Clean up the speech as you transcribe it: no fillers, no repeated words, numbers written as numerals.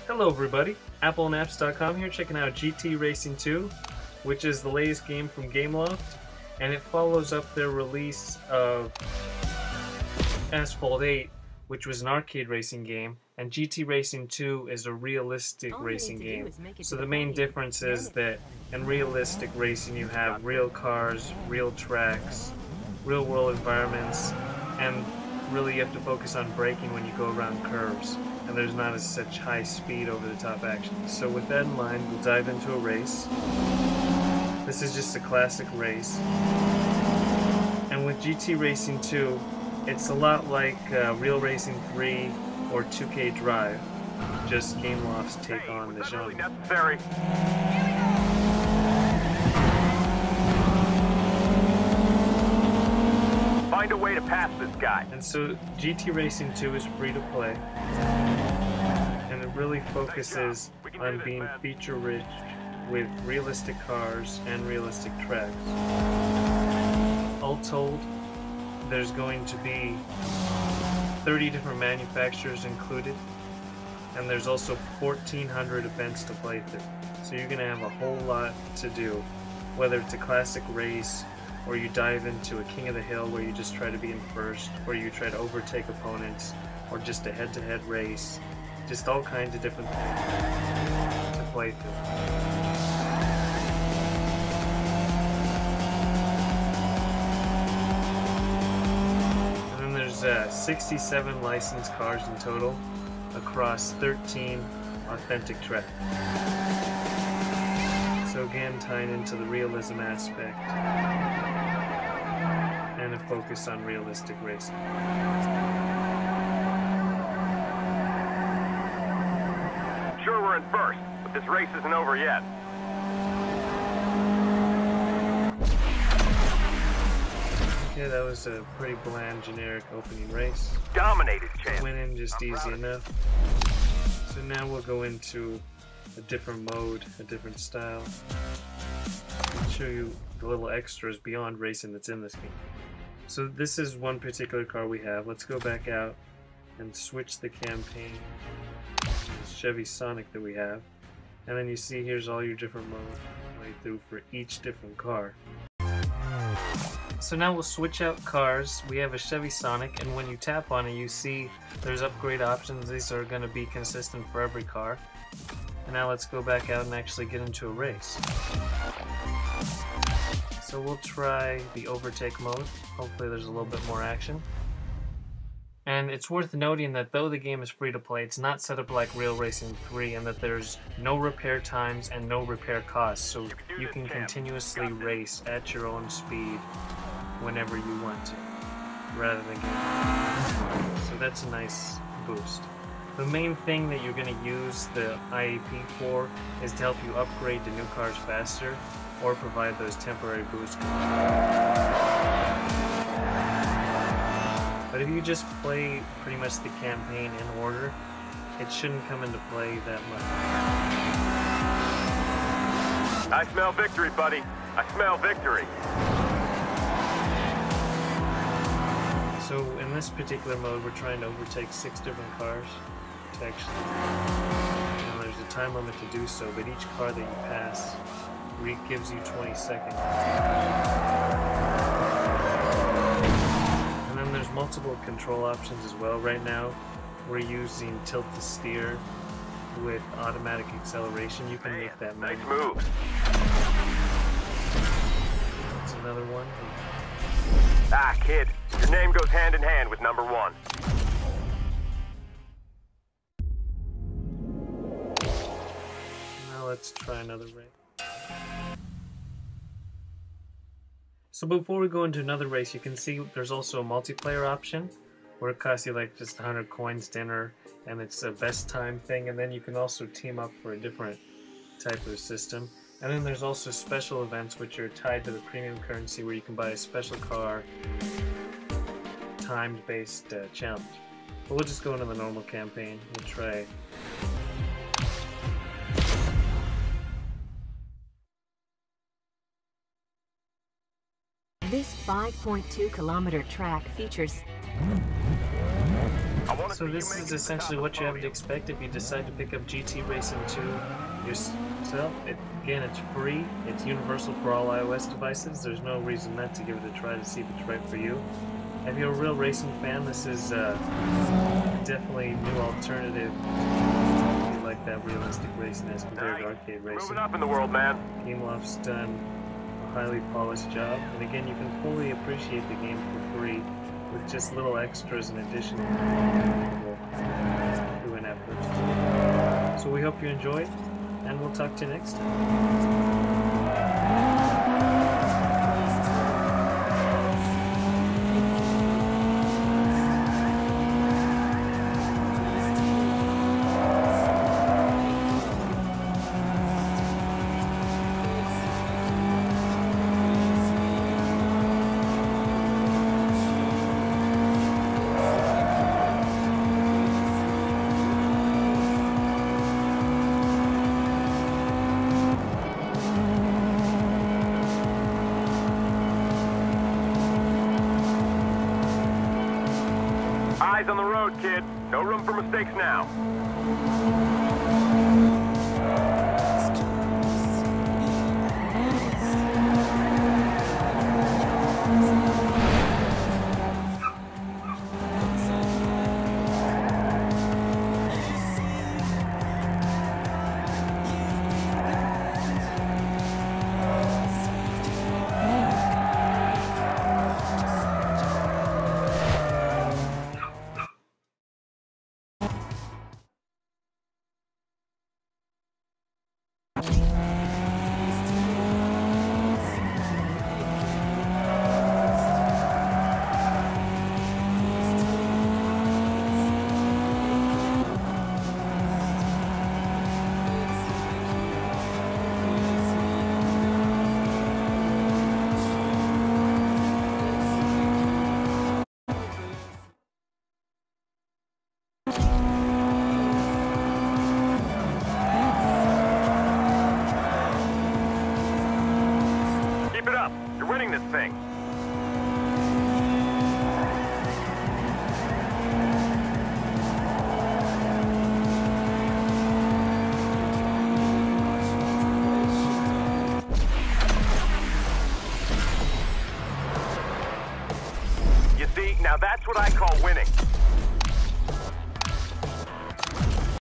Hello everybody, AppleandApps.com here checking out GT Racing 2, which is the latest game from Gameloft, and it follows up their release of Asphalt 8, which was an arcade racing game, and GT Racing 2 is a realistic racing game. So the main difference is that in realistic racing you have real cars, real tracks, real world environments, and really you have to focus on braking when you go around curves. And there's not as such high speed over the top action. So with that in mind, we'll dive into a race. This is just a classic race. And with GT Racing 2, it's a lot like Real Racing 3 or 2K Drive, just Gameloft's take on the genre. Necessary. Find a way to pass this guy. And so GT Racing 2 is free to play, and it really focuses on being feature rich with realistic cars and realistic tracks. All told, there's going to be 30 different manufacturers included, and there's also 1,400 events to play through. So you're going to have a whole lot to do, whether it's a classic race, or you dive into a King of the Hill where you just try to be in first, or you try to overtake opponents, or just a head-to-head race. Just all kinds of different things to play through. And then there's 67 licensed cars in total across 13 authentic tracks. So again, tying into the realism aspect and a focus on realistic racing. Sure, we're in first, but this race isn't over yet. Yeah, that was a pretty bland, generic opening race. Dominated, champ. Went in just easy enough. So now we'll go into a different mode, a different style. I'll show you the little extras beyond racing that's in this game. So this is one particular car we have. Let's go back out and switch the campaign. This Chevy Sonic that we have. And then you see here's all your different modes right through for each different car. So now we'll switch out cars. We have a Chevy Sonic, and when you tap on it you see there's upgrade options. These are going to be consistent for every car. And now let's go back out and actually get into a race. So we'll try the overtake mode. Hopefully there's a little bit more action. And it's worth noting that though the game is free to play, it's not set up like Real Racing 3, and that there's no repair times and no repair costs. So you can continuously race at your own speed whenever you want to, rather than game. So that's a nice boost. The main thing that you're going to use the IAP for is to help you upgrade to new cars faster, or provide those temporary boosts. But if you just play pretty much the campaign in order, it shouldn't come into play that much. I smell victory, buddy. I smell victory. So in this particular mode, we're trying to overtake 6 different cars to actually, there's a time limit to do so, but each car that you pass gives you 20 seconds. And then there's multiple control options as well. Right now we're using tilt to steer with automatic acceleration. You can make that nice manual. move. That's another one. Ah, kid. Your name goes hand in hand with number 1. Now let's try another race. So before we go into another race, you can see there's also a multiplayer option where it costs you like just 100 coins to enter, and it's a best time thing, and then you can also team up for a different type of system. And then there's also special events which are tied to the premium currency, where you can buy a special car, timed-based challenge. But we'll just go into the normal campaign. We'll try. This 5.2-kilometer track features So this is essentially what you have to expect if you decide to pick up GT Racing 2 yourself. Again, it's free. It's universal for all iOS devices. There's no reason not to give it a try to see if it's right for you. If you're a real racing fan, this is definitely a new alternative. If you like that realistic racing as compared to arcade racing. Moving up in the world, man. Gameloft's done a highly polished job, and again, you can fully appreciate the game for free with just little extras in addition to an effort. So we hope you enjoy it, and we'll talk to you next time. Eyes on the road, kid. No room for mistakes now. Keep it up. You're winning this thing. You see, now that's what I call winning.